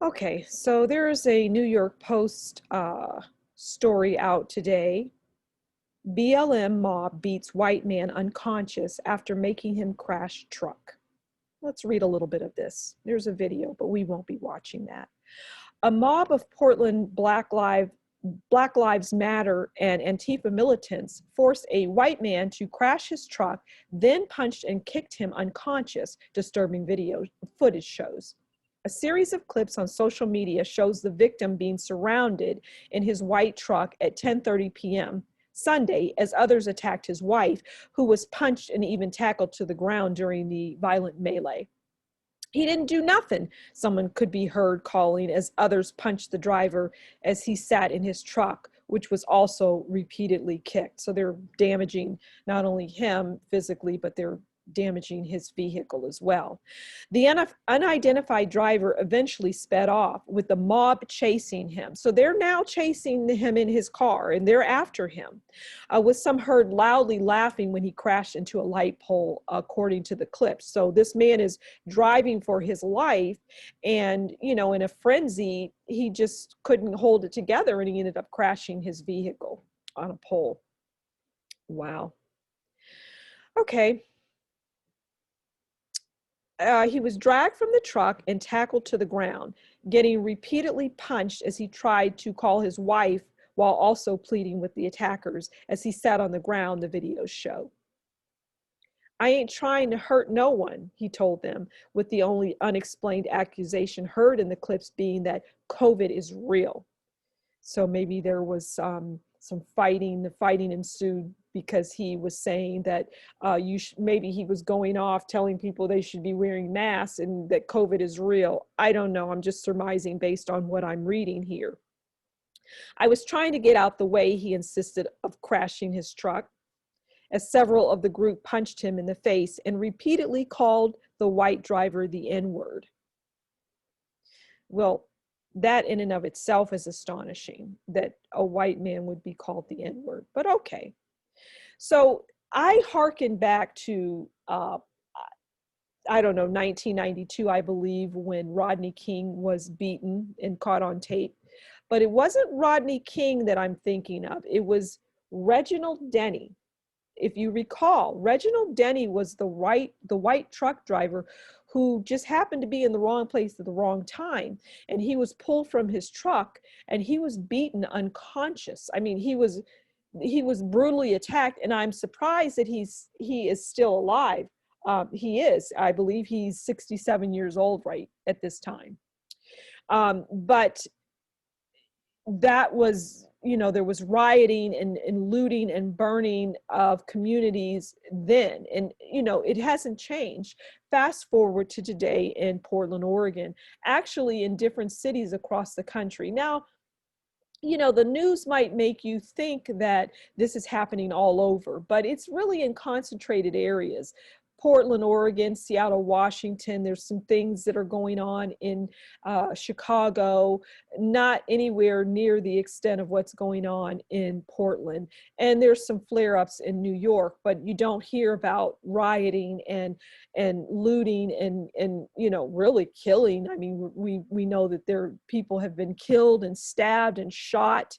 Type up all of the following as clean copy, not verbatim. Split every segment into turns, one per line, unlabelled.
Okay, so there's a New York Post story out today. BLM mob beats white man unconscious after making him crash truck. Let's read a little bit of this. There's a video, but we won't be watching that. A mob of Portland Black Lives Matter and Antifa militants forced a white man to crash his truck, then punched and kicked him unconscious, disturbing video footage shows. A series of clips on social media shows the victim being surrounded in his white truck at 10:30 p.m. Sunday as others attacked his wife, who was punched and even tackled to the ground during the violent melee. He didn't do nothing, someone could be heard calling as others punched the driver as he sat in his truck, which was also repeatedly kicked. So they're damaging not only him physically, but they're damaging his vehicle as well. The unidentified driver eventually sped off with the mob chasing him. So they're now chasing him in his car and they're after him, with some heard loudly laughing when he crashed into a light pole, according to the clips. So this man is driving for his life and, in a frenzy, he just couldn't hold it together and he ended up crashing his vehicle on a pole. Wow. Okay. He was dragged from the truck and tackled to the ground, getting repeatedly punched as he tried to call his wife while also pleading with the attackers as he sat on the ground, the videos show. "I ain't trying to hurt no one," he told them, with the only unexplained accusation heard in the clips being that COVID is real. So maybe there was some fighting. The fighting ensued because he was saying that maybe he was going off telling people they should be wearing masks and that COVID is real. I don't know. I'm just surmising based on what I'm reading here. "I was trying to get out the way," he insisted, of crashing his truck, as several of the group punched him in the face and repeatedly called the white driver the N-word. Well, that in and of itself is astonishing that a white man would be called the N-word, but okay. So I hearken back to, I don't know, 1992, I believe, when Rodney King was beaten and caught on tape. But it wasn't Rodney King that I'm thinking of. It was Reginald Denny. If you recall, Reginald Denny was the white truck driver who just happened to be in the wrong place at the wrong time. And he was pulled from his truck and he was beaten unconscious. I mean, he was brutally attacked, and I'm surprised that he is still alive. He is. I believe he's 67 years old right at this time. But that was, there was rioting and looting and burning of communities then. And, it hasn't changed. Fast forward to today in Portland, Oregon, actually in different cities across the country. Now, the news might make you think that this is happening all over, but it's really in concentrated areas. Portland, Oregon, Seattle, Washington. There's some things that are going on in Chicago, not anywhere near the extent of what's going on in Portland. And there's some flare-ups in New York, but you don't hear about rioting and looting and really killing. I mean, we know that people have been killed and stabbed and shot.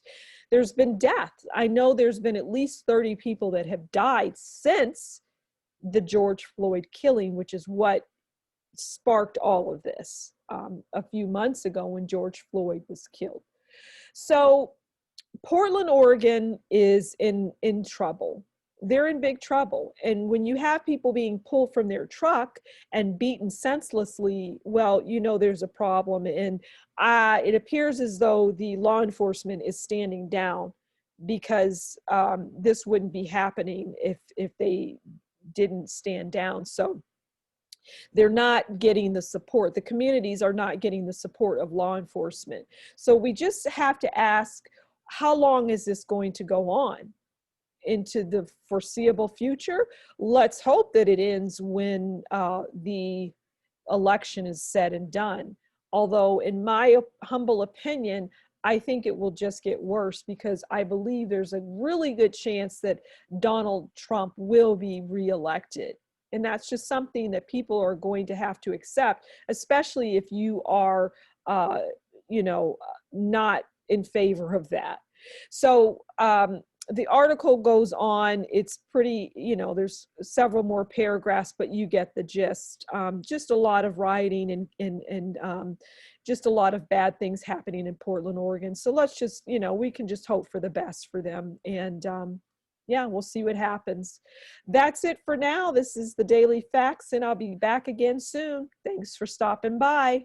There's been death. I know there's been at least 30 people that have died since the George Floyd killing, which is what sparked all of this a few months ago when George Floyd was killed. So Portland, Oregon is in trouble. They're in big trouble. And when you have people being pulled from their truck and beaten senselessly, well, there's a problem. And it appears as though the law enforcement is standing down because this wouldn't be happening if they didn't stand down. So they're not getting the support. The communities are not getting the support of law enforcement. So we just have to ask, how long is this going to go on? Into the foreseeable future? Let's hope that it ends when the election is said and done. Although, in my humble opinion, I think it will just get worse because I believe there's a really good chance that Donald Trump will be reelected. And that's just something that people are going to have to accept, especially if you are you know, not in favor of that. So the article goes on. It's pretty, you know, there's several more paragraphs, but you get the gist. Just a lot of rioting and just a lot of bad things happening in Portland, Oregon. So let's just, you know, we can just hope for the best for them. And yeah, we'll see what happens. That's it for now. This is the Daily Facts, and I'll be back again soon. Thanks for stopping by.